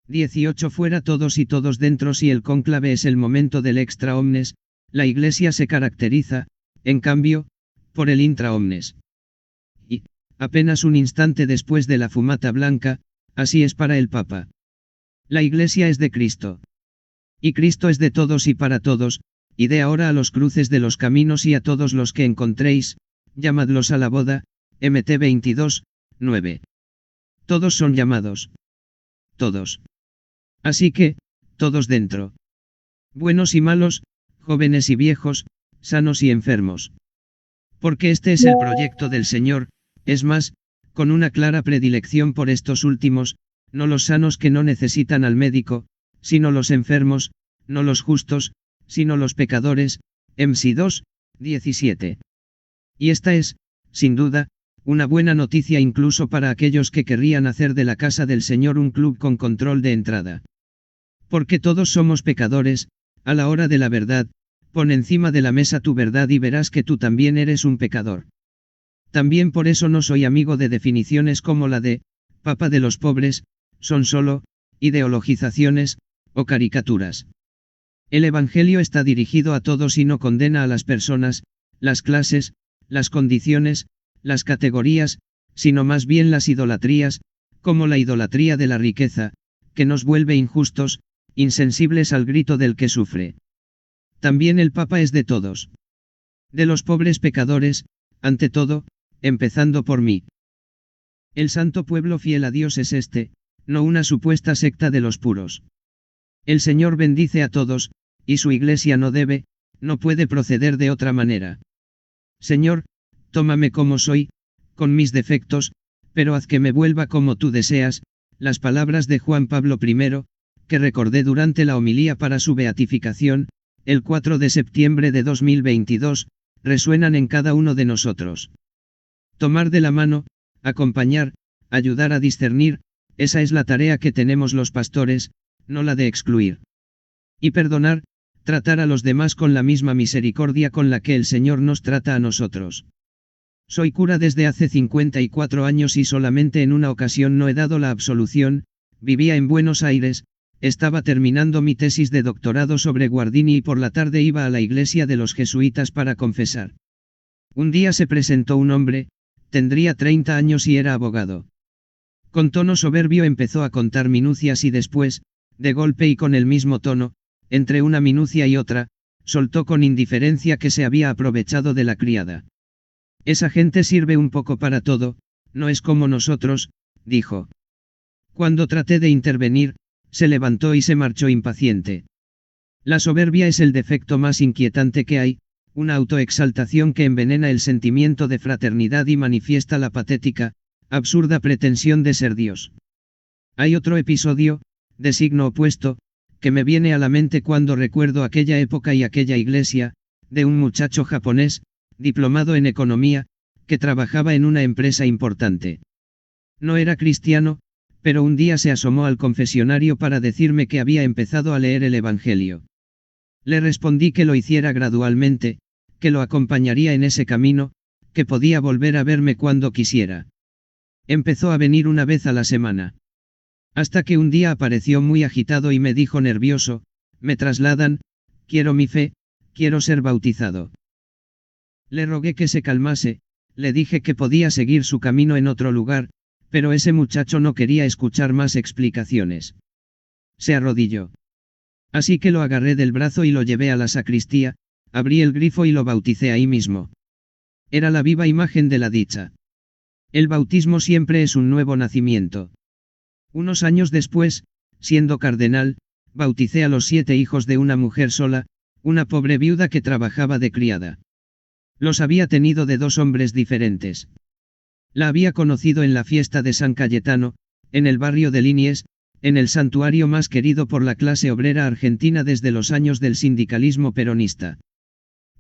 18 Fuera todos y todos dentro. Si el cónclave es el momento del extra omnes, la Iglesia se caracteriza, en cambio, por el intra omnes. Y, apenas un instante después de la fumata blanca, así es para el Papa. La Iglesia es de Cristo. Y Cristo es de todos y para todos. Id ahora a los cruces de los caminos y a todos los que encontréis, llamadlos a la boda. Mt 22, 9. Todos son llamados. Todos. Así que, todos dentro. Buenos y malos, jóvenes y viejos, sanos y enfermos. Porque este es el proyecto del Señor, es más, con una clara predilección por estos últimos, no los sanos que no necesitan al médico, sino los enfermos, no los justos, sino los pecadores. MC 2, 17. Y esta es, sin duda, una buena noticia incluso para aquellos que querrían hacer de la casa del Señor un club con control de entrada. Porque todos somos pecadores, a la hora de la verdad, pon encima de la mesa tu verdad y verás que tú también eres un pecador. También por eso no soy amigo de definiciones como la de, Papa de los pobres, son solo, ideologizaciones, o caricaturas. El Evangelio está dirigido a todos y no condena a las personas, las clases, las condiciones, las categorías, sino más bien las idolatrías, como la idolatría de la riqueza, que nos vuelve injustos, insensibles al grito del que sufre. También el Papa es de todos. De los pobres pecadores, ante todo, empezando por mí. El santo pueblo fiel a Dios es este, no una supuesta secta de los puros. El Señor bendice a todos, y su Iglesia no debe, no puede proceder de otra manera. Señor, tómame como soy, con mis defectos, pero haz que me vuelva como tú deseas. Las palabras de Juan Pablo I, que recordé durante la homilía para su beatificación, el 4 de septiembre de 2022, resuenan en cada uno de nosotros. Tomar de la mano, acompañar, ayudar a discernir, esa es la tarea que tenemos los pastores, no la de excluir. Y perdonar, tratar a los demás con la misma misericordia con la que el Señor nos trata a nosotros. Soy cura desde hace 54 años y solamente en una ocasión no he dado la absolución. Vivía en Buenos Aires, estaba terminando mi tesis de doctorado sobre Guardini y por la tarde iba a la iglesia de los jesuitas para confesar. Un día se presentó un hombre, tendría 30 años y era abogado. Con tono soberbio empezó a contar minucias y después, de golpe y con el mismo tono, entre una minucia y otra, soltó con indiferencia que se había aprovechado de la criada. Esa gente sirve un poco para todo, no es como nosotros, dijo. Cuando traté de intervenir, se levantó y se marchó impaciente. La soberbia es el defecto más inquietante que hay, una autoexaltación que envenena el sentimiento de fraternidad y manifiesta la patética, absurda pretensión de ser Dios. Hay otro episodio, de signo opuesto, que me viene a la mente cuando recuerdo aquella época y aquella iglesia, de un muchacho japonés, diplomado en economía, que trabajaba en una empresa importante. No era cristiano, pero un día se asomó al confesionario para decirme que había empezado a leer el Evangelio. Le respondí que lo hiciera gradualmente, que lo acompañaría en ese camino, que podía volver a verme cuando quisiera. Empezó a venir una vez a la semana. Hasta que un día apareció muy agitado y me dijo nervioso, me trasladan, quiero mi fe, quiero ser bautizado. Le rogué que se calmase, le dije que podía seguir su camino en otro lugar, pero ese muchacho no quería escuchar más explicaciones. Se arrodilló. Así que lo agarré del brazo y lo llevé a la sacristía, abrí el grifo y lo bauticé ahí mismo. Era la viva imagen de la dicha. El bautismo siempre es un nuevo nacimiento. Unos años después, siendo cardenal, bauticé a los 7 hijos de una mujer sola, una pobre viuda que trabajaba de criada. Los había tenido de 2 hombres diferentes. La había conocido en la fiesta de San Cayetano, en el barrio de Liniers, en el santuario más querido por la clase obrera argentina desde los años del sindicalismo peronista.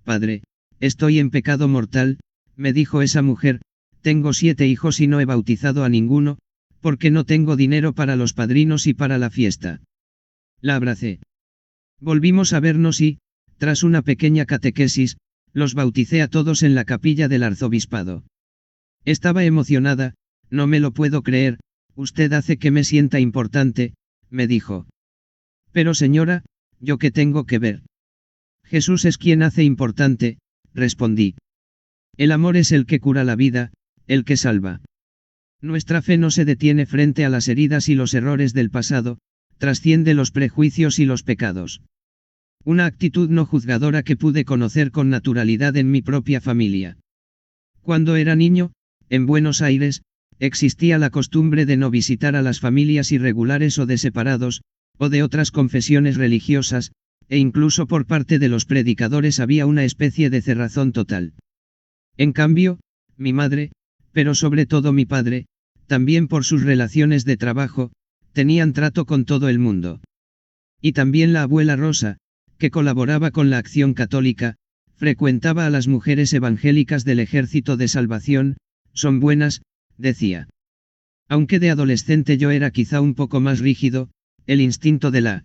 Padre, estoy en pecado mortal, me dijo esa mujer, tengo 7 hijos y no he bautizado a ninguno, porque no tengo dinero para los padrinos y para la fiesta. La abracé. Volvimos a vernos y, tras una pequeña catequesis, los bauticé a todos en la capilla del arzobispado. Estaba emocionada, no me lo puedo creer, usted hace que me sienta importante, me dijo. Pero señora, ¿yo qué tengo que ver? Jesús es quien hace importante, respondí. El amor es el que cura la vida, el que salva. Nuestra fe no se detiene frente a las heridas y los errores del pasado, trasciende los prejuicios y los pecados. Una actitud no juzgadora que pude conocer con naturalidad en mi propia familia. Cuando era niño, en Buenos Aires, existía la costumbre de no visitar a las familias irregulares o de separados, o de otras confesiones religiosas, e incluso por parte de los predicadores había una especie de cerrazón total. En cambio, mi madre, pero sobre todo mi padre, también por sus relaciones de trabajo, tenían trato con todo el mundo. Y también la abuela Rosa, que colaboraba con la Acción Católica, frecuentaba a las mujeres evangélicas del Ejército de Salvación, son buenas, decía. Aunque de adolescente yo era quizá un poco más rígido, el instinto de la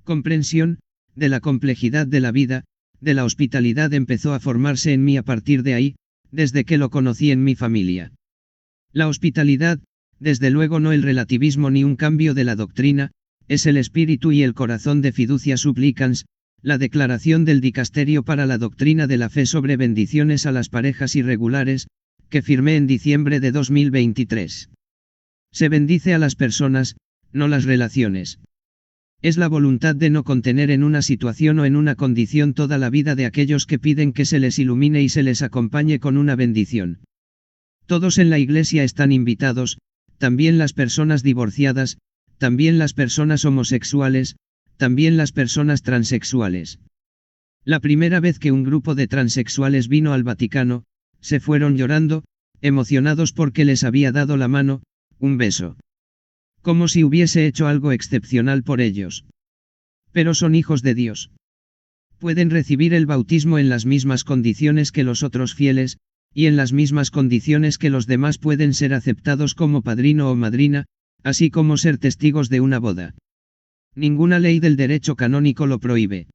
comprensión, de la complejidad de la vida, de la hospitalidad empezó a formarse en mí a partir de ahí, desde que lo conocí en mi familia. La hospitalidad, desde luego no el relativismo ni un cambio de la doctrina, es el espíritu y el corazón de Fiducia Supplicans, la declaración del Dicasterio para la Doctrina de la Fe sobre bendiciones a las parejas irregulares, que firmé en diciembre de 2023. Se bendice a las personas, no las relaciones. Es la voluntad de no contener en una situación o en una condición toda la vida de aquellos que piden que se les ilumine y se les acompañe con una bendición. Todos en la Iglesia están invitados, también las personas divorciadas, también las personas homosexuales, también las personas transexuales. La primera vez que un grupo de transexuales vino al Vaticano, se fueron llorando, emocionados porque les había dado la mano, un beso. Como si hubiese hecho algo excepcional por ellos. Pero son hijos de Dios. Pueden recibir el bautismo en las mismas condiciones que los otros fieles, y en las mismas condiciones que los demás pueden ser aceptados como padrino o madrina, así como ser testigos de una boda. Ninguna ley del derecho canónico lo prohíbe.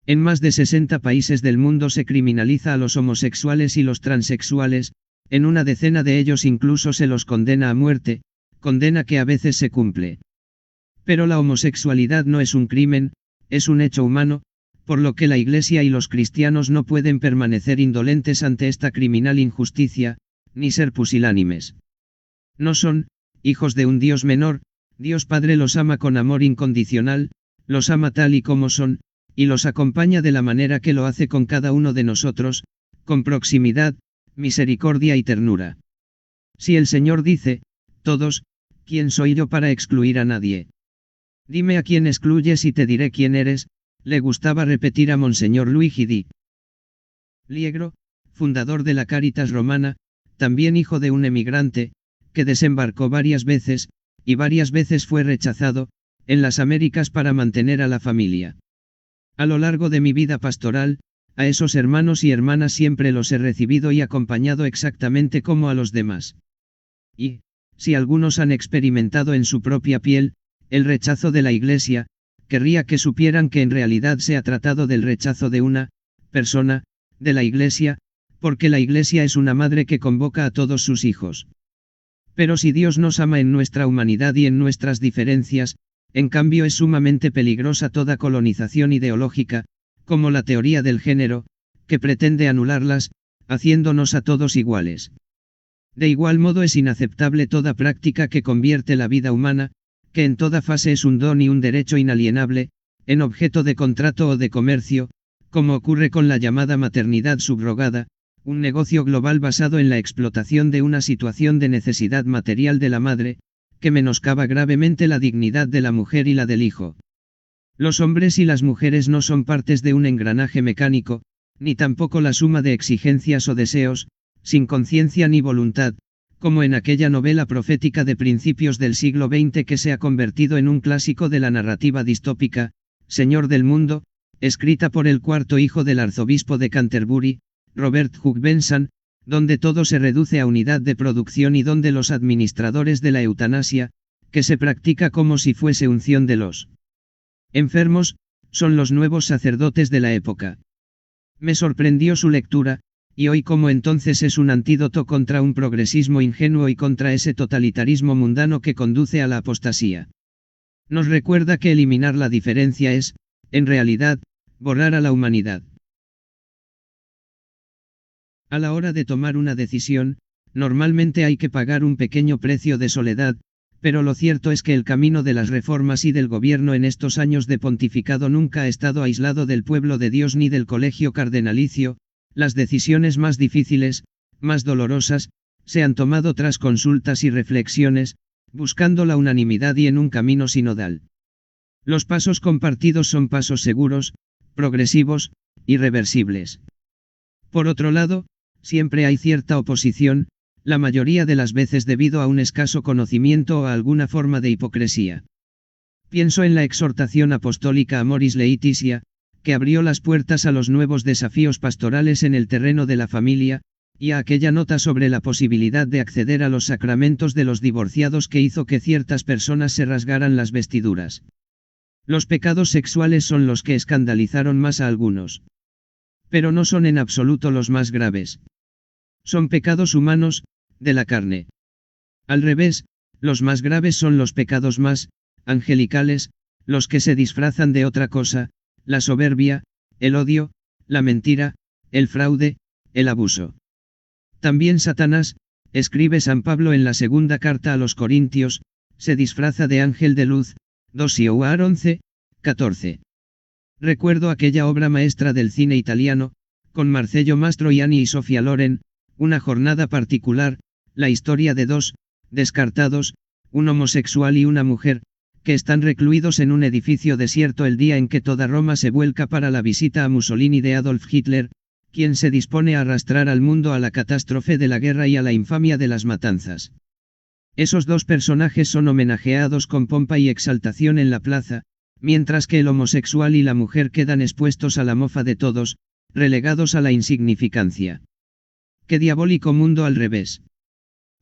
En más de 60 países del mundo se criminaliza a los homosexuales y los transexuales, en una decena de ellos incluso se los condena a muerte, condena que a veces se cumple. Pero la homosexualidad no es un crimen, es un hecho humano, por lo que la Iglesia y los cristianos no pueden permanecer indolentes ante esta criminal injusticia, ni ser pusilánimes. No son hijos de un Dios menor, Dios Padre los ama con amor incondicional, los ama tal y como son, y los acompaña de la manera que lo hace con cada uno de nosotros, con proximidad, misericordia y ternura. Si el Señor dice, todos, ¿quién soy yo para excluir a nadie? Dime a quién excluyes y te diré quién eres, le gustaba repetir a Monseñor Luigi di Liegro, fundador de la Cáritas Romana, también hijo de un emigrante, que desembarcó varias veces, y varias veces fue rechazado, en las Américas para mantener a la familia. A lo largo de mi vida pastoral, a esos hermanos y hermanas siempre los he recibido y acompañado exactamente como a los demás. Y, si algunos han experimentado en su propia piel, el rechazo de la Iglesia, querría que supieran que en realidad se ha tratado del rechazo de una persona, de la Iglesia, porque la Iglesia es una madre que convoca a todos sus hijos. Pero si Dios nos ama en nuestra humanidad y en nuestras diferencias, en cambio es sumamente peligrosa toda colonización ideológica, como la teoría del género, que pretende anularlas, haciéndonos a todos iguales. De igual modo es inaceptable toda práctica que convierte la vida humana, que en toda fase es un don y un derecho inalienable, en objeto de contrato o de comercio, como ocurre con la llamada maternidad subrogada, un negocio global basado en la explotación de una situación de necesidad material de la madre, que menoscaba gravemente la dignidad de la mujer y la del hijo. Los hombres y las mujeres no son partes de un engranaje mecánico, ni tampoco la suma de exigencias o deseos, sin conciencia ni voluntad, como en aquella novela profética de principios del siglo XX que se ha convertido en un clásico de la narrativa distópica, Señor del Mundo, escrita por el cuarto hijo del arzobispo de Canterbury, Robert Hugh Benson, donde todo se reduce a unidad de producción y donde los administradores de la eutanasia, que se practica como si fuese unción de los enfermos, son los nuevos sacerdotes de la época. Me sorprendió su lectura, y hoy como entonces es un antídoto contra un progresismo ingenuo y contra ese totalitarismo mundano que conduce a la apostasía. Nos recuerda que eliminar la diferencia es, en realidad, borrar a la humanidad. A la hora de tomar una decisión, normalmente hay que pagar un pequeño precio de soledad, pero lo cierto es que el camino de las reformas y del gobierno en estos años de pontificado nunca ha estado aislado del pueblo de Dios ni del colegio cardenalicio. Las decisiones más difíciles, más dolorosas, se han tomado tras consultas y reflexiones, buscando la unanimidad y en un camino sinodal. Los pasos compartidos son pasos seguros, progresivos, irreversibles. Por otro lado, siempre hay cierta oposición, la mayoría de las veces debido a un escaso conocimiento o a alguna forma de hipocresía. Pienso en la exhortación apostólica Amoris Laetitia, que abrió las puertas a los nuevos desafíos pastorales en el terreno de la familia, y a aquella nota sobre la posibilidad de acceder a los sacramentos de los divorciados que hizo que ciertas personas se rasgaran las vestiduras. Los pecados sexuales son los que escandalizaron más a algunos. Pero no son en absoluto los más graves. Son pecados humanos, de la carne. Al revés, los más graves son los pecados más angelicales, los que se disfrazan de otra cosa, la soberbia, el odio, la mentira, el fraude, el abuso. También Satanás, escribe San Pablo en la segunda carta a los Corintios, se disfraza de ángel de luz, 2 Ioar 11, 14. Recuerdo aquella obra maestra del cine italiano, con Marcello Mastroianni y Sofia Loren, Una jornada particular, la historia de dos descartados, un homosexual y una mujer, que están recluidos en un edificio desierto el día en que toda Roma se vuelca para la visita a Mussolini de Adolf Hitler, quien se dispone a arrastrar al mundo a la catástrofe de la guerra y a la infamia de las matanzas. Esos dos personajes son homenajeados con pompa y exaltación en la plaza, mientras que el homosexual y la mujer quedan expuestos a la mofa de todos, relegados a la insignificancia. ¡Qué diabólico mundo al revés!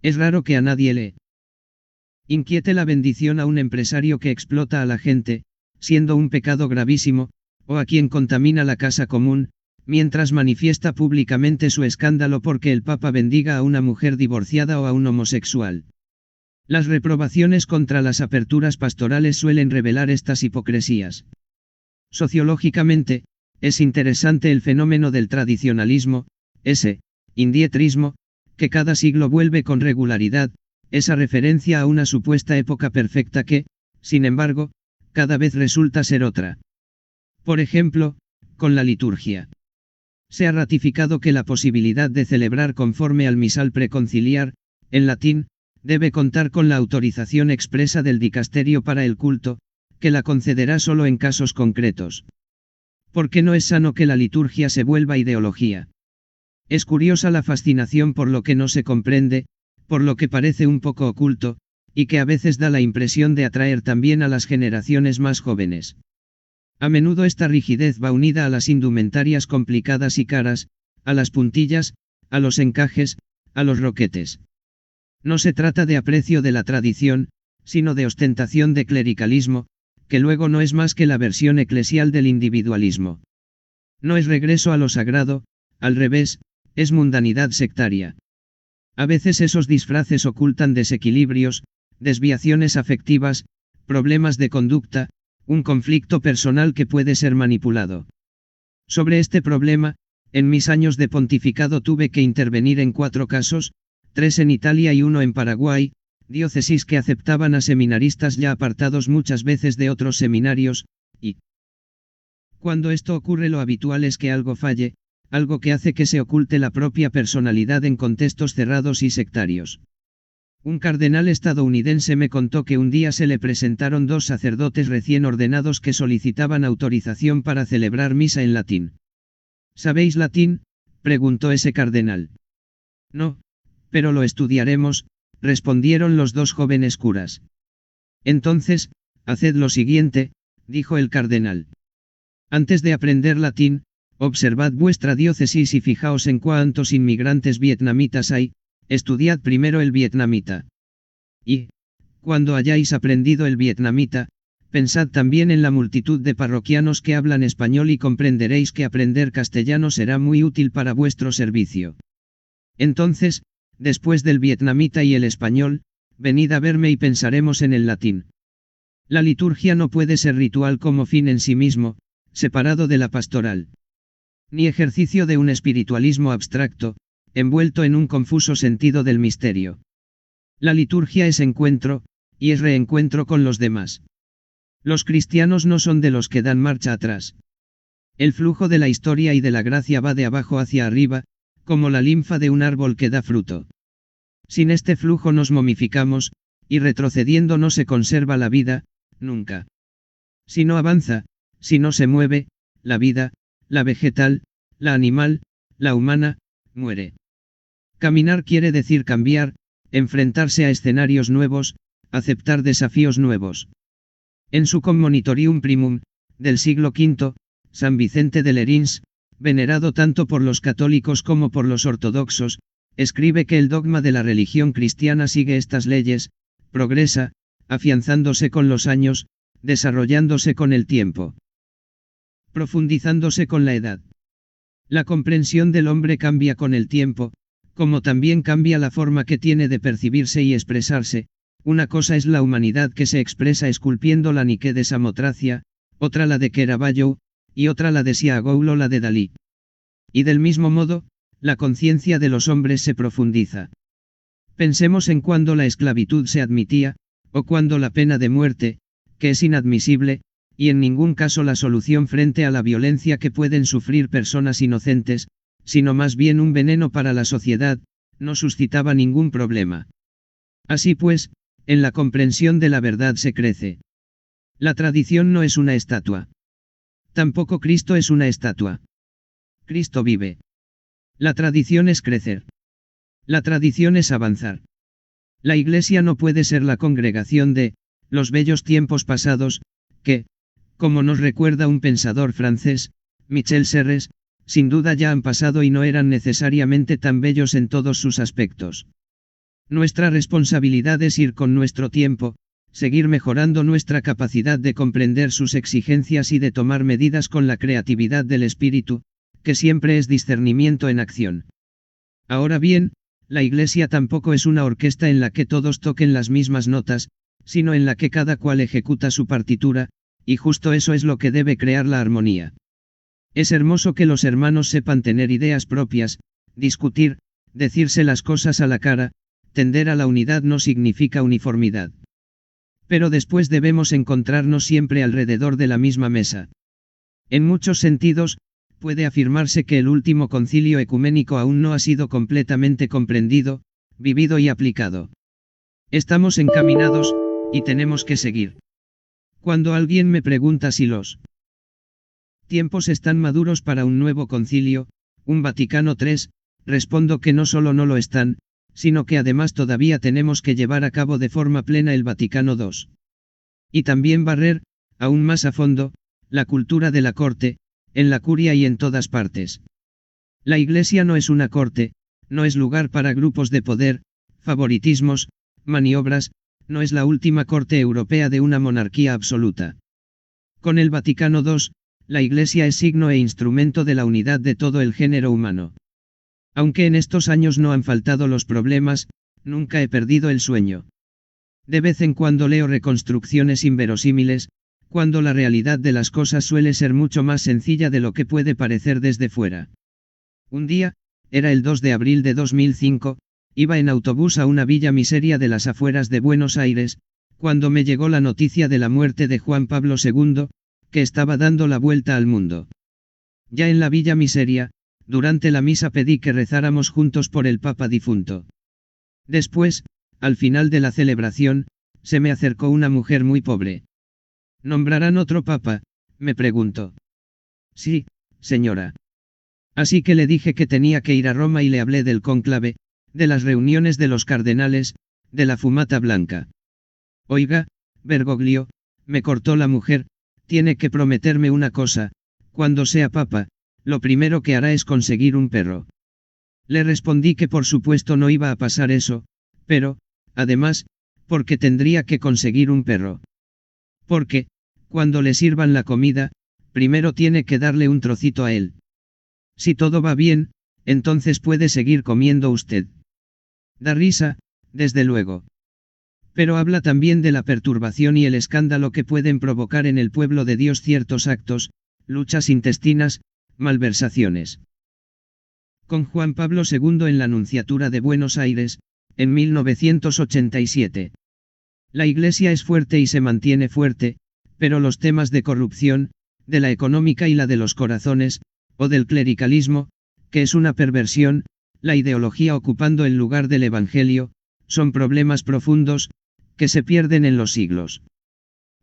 Es raro que a nadie le inquiete la bendición a un empresario que explota a la gente, siendo un pecado gravísimo, o a quien contamina la casa común, mientras manifiesta públicamente su escándalo porque el Papa bendiga a una mujer divorciada o a un homosexual. Las reprobaciones contra las aperturas pastorales suelen revelar estas hipocresías. Sociológicamente, es interesante el fenómeno del tradicionalismo, ese indietrismo, que cada siglo vuelve con regularidad, esa referencia a una supuesta época perfecta que, sin embargo, cada vez resulta ser otra. Por ejemplo, con la liturgia. Se ha ratificado que la posibilidad de celebrar conforme al misal preconciliar, en latín, debe contar con la autorización expresa del dicasterio para el culto, que la concederá solo en casos concretos. Porque no es sano que la liturgia se vuelva ideología. Es curiosa la fascinación por lo que no se comprende, por lo que parece un poco oculto, y que a veces da la impresión de atraer también a las generaciones más jóvenes. A menudo esta rigidez va unida a las indumentarias complicadas y caras, a las puntillas, a los encajes, a los roquetes. No se trata de aprecio de la tradición, sino de ostentación de clericalismo, que luego no es más que la versión eclesial del individualismo. No es regreso a lo sagrado, al revés, es mundanidad sectaria. A veces esos disfraces ocultan desequilibrios, desviaciones afectivas, problemas de conducta, un conflicto personal que puede ser manipulado. Sobre este problema, en mis años de pontificado tuve que intervenir en 4 casos, 3 en Italia y 1 en Paraguay, diócesis que aceptaban a seminaristas ya apartados muchas veces de otros seminarios, y cuando esto ocurre lo habitual es que algo falle, algo que hace que se oculte la propia personalidad en contextos cerrados y sectarios. Un cardenal estadounidense me contó que un día se le presentaron 2 sacerdotes recién ordenados que solicitaban autorización para celebrar misa en latín. ¿Sabéis latín?, preguntó ese cardenal. No, pero lo estudiaremos, respondieron los 2 jóvenes curas. Entonces, haced lo siguiente, dijo el cardenal. Antes de aprender latín, observad vuestra diócesis y fijaos en cuántos inmigrantes vietnamitas hay, estudiad primero el vietnamita. Y, cuando hayáis aprendido el vietnamita, pensad también en la multitud de parroquianos que hablan español y comprenderéis que aprender castellano será muy útil para vuestro servicio. Entonces, después del vietnamita y el español, venid a verme y pensaremos en el latín. La liturgia no puede ser ritual como fin en sí mismo, separado de la pastoral. Ni ejercicio de un espiritualismo abstracto, envuelto en un confuso sentido del misterio. La liturgia es encuentro, y es reencuentro con los demás. Los cristianos no son de los que dan marcha atrás. El flujo de la historia y de la gracia va de abajo hacia arriba, como la linfa de un árbol que da fruto. Sin este flujo nos momificamos, y retrocediendo no se conserva la vida, nunca. Si no avanza, si no se mueve, la vida, la vegetal, la animal, la humana, muere. Caminar quiere decir cambiar, enfrentarse a escenarios nuevos, aceptar desafíos nuevos. En su Commonitorium Primum, del siglo V, San Vicente de Lerins, venerado tanto por los católicos como por los ortodoxos, escribe que el dogma de la religión cristiana sigue estas leyes: progresa, afianzándose con los años, desarrollándose con el tiempo, profundizándose con la edad. La comprensión del hombre cambia con el tiempo, como también cambia la forma que tiene de percibirse y expresarse. Una cosa es la humanidad que se expresa esculpiendo la Nike de Samotracia, otra la de Caravaggio, y otra la de Siagoulo o la de Dalí. Y del mismo modo, la conciencia de los hombres se profundiza. Pensemos en cuando la esclavitud se admitía, o cuando la pena de muerte, que es inadmisible, y en ningún caso la solución frente a la violencia que pueden sufrir personas inocentes, sino más bien un veneno para la sociedad, no suscitaba ningún problema. Así pues, en la comprensión de la verdad se crece. La tradición no es una estatua. Tampoco Cristo es una estatua. Cristo vive. La tradición es crecer. La tradición es avanzar. La Iglesia no puede ser la congregación de los bellos tiempos pasados, que, como nos recuerda un pensador francés, Michel Serres, sin duda ya han pasado y no eran necesariamente tan bellos en todos sus aspectos. Nuestra responsabilidad es ir con nuestro tiempo, seguir mejorando nuestra capacidad de comprender sus exigencias y de tomar medidas con la creatividad del espíritu, que siempre es discernimiento en acción. Ahora bien, la Iglesia tampoco es una orquesta en la que todos toquen las mismas notas, sino en la que cada cual ejecuta su partitura, y justo eso es lo que debe crear la armonía. Es hermoso que los hermanos sepan tener ideas propias, discutir, decirse las cosas a la cara. Tender a la unidad no significa uniformidad. Pero después debemos encontrarnos siempre alrededor de la misma mesa. En muchos sentidos, puede afirmarse que el último concilio ecuménico aún no ha sido completamente comprendido, vivido y aplicado. Estamos encaminados, y tenemos que seguir. Cuando alguien me pregunta si los tiempos están maduros para un nuevo concilio, un Vaticano III, respondo que no solo no lo están, sino que además todavía tenemos que llevar a cabo de forma plena el Vaticano II. Y también barrer, aún más a fondo, la cultura de la corte, en la curia y en todas partes. La Iglesia no es una corte, no es lugar para grupos de poder, favoritismos, maniobras, no es la última corte europea de una monarquía absoluta. Con el Vaticano II, la Iglesia es signo e instrumento de la unidad de todo el género humano. Aunque en estos años no han faltado los problemas, nunca he perdido el sueño. De vez en cuando leo reconstrucciones inverosímiles, cuando la realidad de las cosas suele ser mucho más sencilla de lo que puede parecer desde fuera. Un día, era el 2 de abril de 2005, iba en autobús a una villa miseria de las afueras de Buenos Aires, cuando me llegó la noticia de la muerte de Juan Pablo II, que estaba dando la vuelta al mundo. Ya en la villa miseria, durante la misa pedí que rezáramos juntos por el Papa difunto. Después, al final de la celebración, se me acercó una mujer muy pobre. ¿Nombrarán otro Papa?, me preguntó. Sí, señora. Así que le dije que tenía que ir a Roma y le hablé del cónclave, de las reuniones de los cardenales, de la fumata blanca. Oiga, Bergoglio, me cortó la mujer, tiene que prometerme una cosa: cuando sea Papa, lo primero que hará es conseguir un perro. Le respondí que por supuesto no iba a pasar eso, pero, además, porque tendría que conseguir un perro. Porque, cuando le sirvan la comida, primero tiene que darle un trocito a él. Si todo va bien, entonces puede seguir comiendo usted. Da risa, desde luego. Pero habla también de la perturbación y el escándalo que pueden provocar en el pueblo de Dios ciertos actos, luchas intestinas, malversaciones. Con Juan Pablo II en la Nunciatura de Buenos Aires, en 1987. La Iglesia es fuerte y se mantiene fuerte, pero los temas de corrupción, de la económica y la de los corazones, o del clericalismo, que es una perversión, la ideología ocupando el lugar del Evangelio, son problemas profundos, que se pierden en los siglos.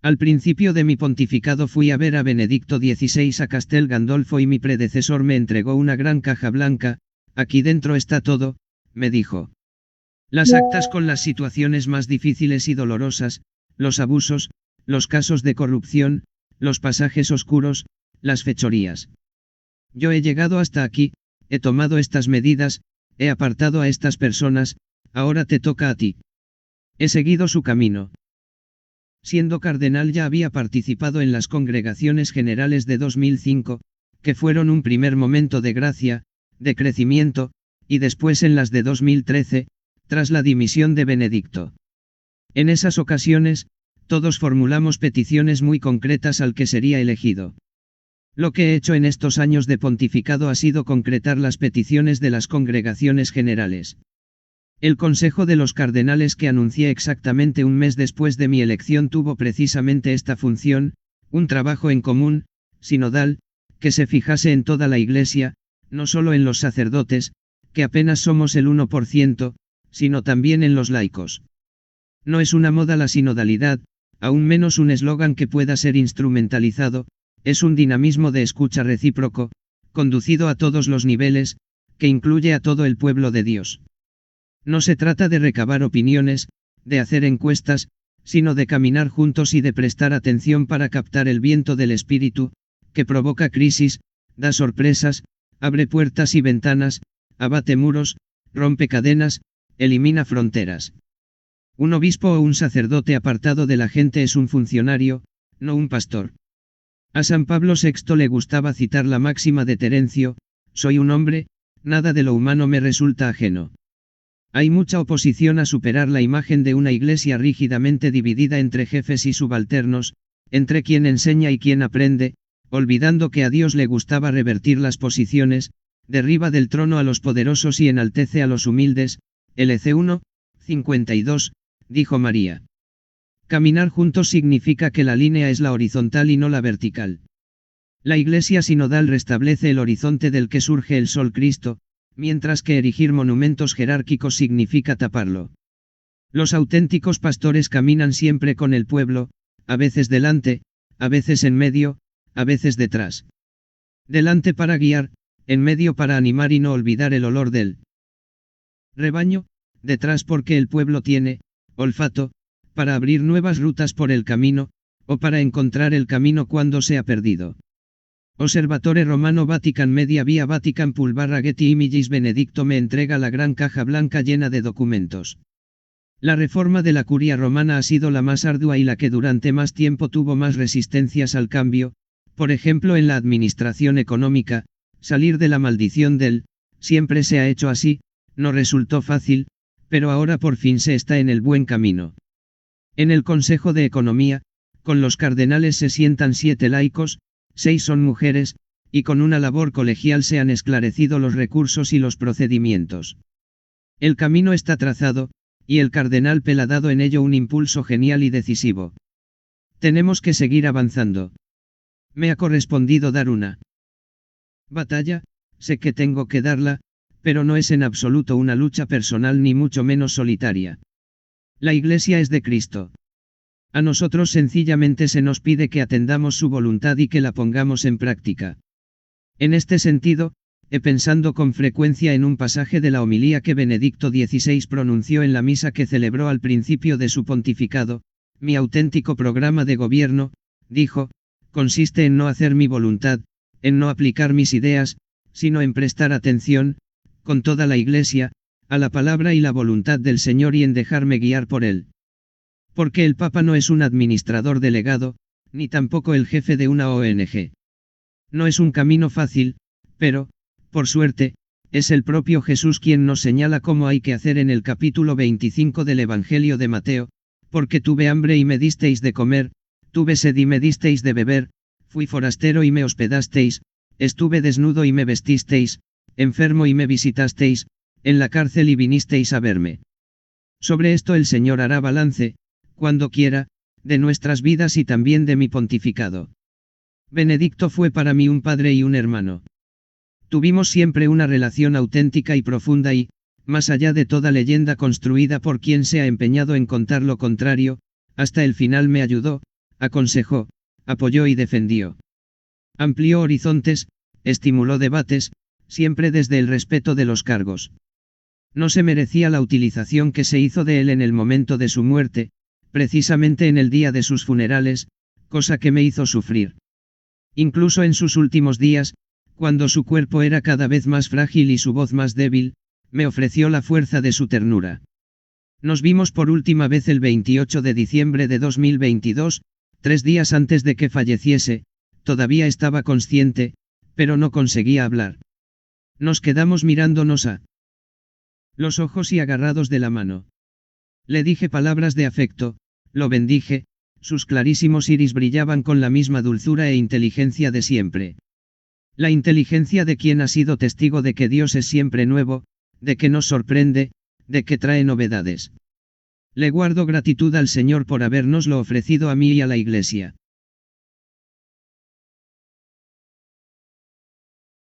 Al principio de mi pontificado fui a ver a Benedicto XVI a Castel Gandolfo y mi predecesor me entregó una gran caja blanca, aquí dentro está todo, me dijo. Las actas con las situaciones más difíciles y dolorosas, los abusos, los casos de corrupción, los pasajes oscuros, las fechorías. Yo he llegado hasta aquí, he tomado estas medidas, he apartado a estas personas, ahora te toca a ti. He seguido su camino. Siendo cardenal ya había participado en las congregaciones generales de 2005, que fueron un primer momento de gracia, de crecimiento, y después en las de 2013, tras la dimisión de Benedicto. En esas ocasiones, todos formulamos peticiones muy concretas al que sería elegido. Lo que he hecho en estos años de pontificado ha sido concretar las peticiones de las congregaciones generales. El Consejo de los Cardenales que anuncié exactamente un mes después de mi elección tuvo precisamente esta función, un trabajo en común, sinodal, que se fijase en toda la Iglesia, no solo en los sacerdotes, que apenas somos el 1%, sino también en los laicos. No es una moda la sinodalidad, aún menos un eslogan que pueda ser instrumentalizado, es un dinamismo de escucha recíproco, conducido a todos los niveles, que incluye a todo el pueblo de Dios. No se trata de recabar opiniones, de hacer encuestas, sino de caminar juntos y de prestar atención para captar el viento del espíritu, que provoca crisis, da sorpresas, abre puertas y ventanas, abate muros, rompe cadenas, elimina fronteras. Un obispo o un sacerdote apartado de la gente es un funcionario, no un pastor. A San Pablo VI le gustaba citar la máxima de Terencio, soy un hombre, nada de lo humano me resulta ajeno. Hay mucha oposición a superar la imagen de una iglesia rígidamente dividida entre jefes y subalternos, entre quien enseña y quien aprende, olvidando que a Dios le gustaba revertir las posiciones, derriba del trono a los poderosos y enaltece a los humildes, LC 1, 52, dijo María. Caminar juntos significa que la línea es la horizontal y no la vertical. La Iglesia sinodal restablece el horizonte del que surge el sol Cristo, mientras que erigir monumentos jerárquicos significa taparlo. Los auténticos pastores caminan siempre con el pueblo, a veces delante, a veces en medio, a veces detrás. Delante para guiar, en medio para animar y no olvidar el olor del rebaño, detrás porque el pueblo tiene, olfato, para abrir nuevas rutas por el camino, o para encontrar el camino cuando se ha perdido. Osservatore Romano Vatican Media Via Vatican / Getty Images Benedicto me entrega la gran caja blanca llena de documentos. La reforma de la curia romana ha sido la más ardua y la que durante más tiempo tuvo más resistencias al cambio, por ejemplo en la administración económica, salir de la maldición del, siempre se ha hecho así, no resultó fácil, pero ahora por fin se está en el buen camino. En el Consejo de Economía, con los cardenales se sientan 7 laicos, 6 son mujeres, y con una labor colegial se han esclarecido los recursos y los procedimientos. El camino está trazado, y el cardenal Pell ha dado en ello un impulso genial y decisivo. Tenemos que seguir avanzando. Me ha correspondido dar una batalla, sé que tengo que darla, pero no es en absoluto una lucha personal ni mucho menos solitaria. La Iglesia es de Cristo. A nosotros sencillamente se nos pide que atendamos su voluntad y que la pongamos en práctica. En este sentido, he pensado con frecuencia en un pasaje de la homilía que Benedicto XVI pronunció en la misa que celebró al principio de su pontificado, mi auténtico programa de gobierno, dijo, consiste en no hacer mi voluntad, en no aplicar mis ideas, sino en prestar atención, con toda la Iglesia, a la palabra y la voluntad del Señor y en dejarme guiar por él. Porque el Papa no es un administrador delegado, ni tampoco el jefe de una ONG. No es un camino fácil, pero, por suerte, es el propio Jesús quien nos señala cómo hay que hacer en el capítulo 25 del Evangelio de Mateo, Porque tuve hambre y me disteis de comer, tuve sed y me disteis de beber, fui forastero y me hospedasteis, estuve desnudo y me vestisteis, enfermo y me visitasteis, en la cárcel y vinisteis a verme. Sobre esto el Señor hará balance, cuando quiera, de nuestras vidas y también de mi pontificado. Benedicto fue para mí un padre y un hermano. Tuvimos siempre una relación auténtica y profunda y, más allá de toda leyenda construida por quien se ha empeñado en contar lo contrario, hasta el final me ayudó, aconsejó, apoyó y defendió. Amplió horizontes, estimuló debates, siempre desde el respeto de los cargos. No se merecía la utilización que se hizo de él en el momento de su muerte, precisamente en el día de sus funerales, cosa que me hizo sufrir. Incluso en sus últimos días, cuando su cuerpo era cada vez más frágil y su voz más débil, me ofreció la fuerza de su ternura. Nos vimos por última vez el 28 de diciembre de 2022, 3 días antes de que falleciese, todavía estaba consciente, pero no conseguía hablar. Nos quedamos mirándonos a los ojos y agarrados de la mano. Le dije palabras de afecto, lo bendije, sus clarísimos iris brillaban con la misma dulzura e inteligencia de siempre. La inteligencia de quien ha sido testigo de que Dios es siempre nuevo, de que nos sorprende, de que trae novedades. Le guardo gratitud al Señor por habérnoslo ofrecido a mí y a la Iglesia.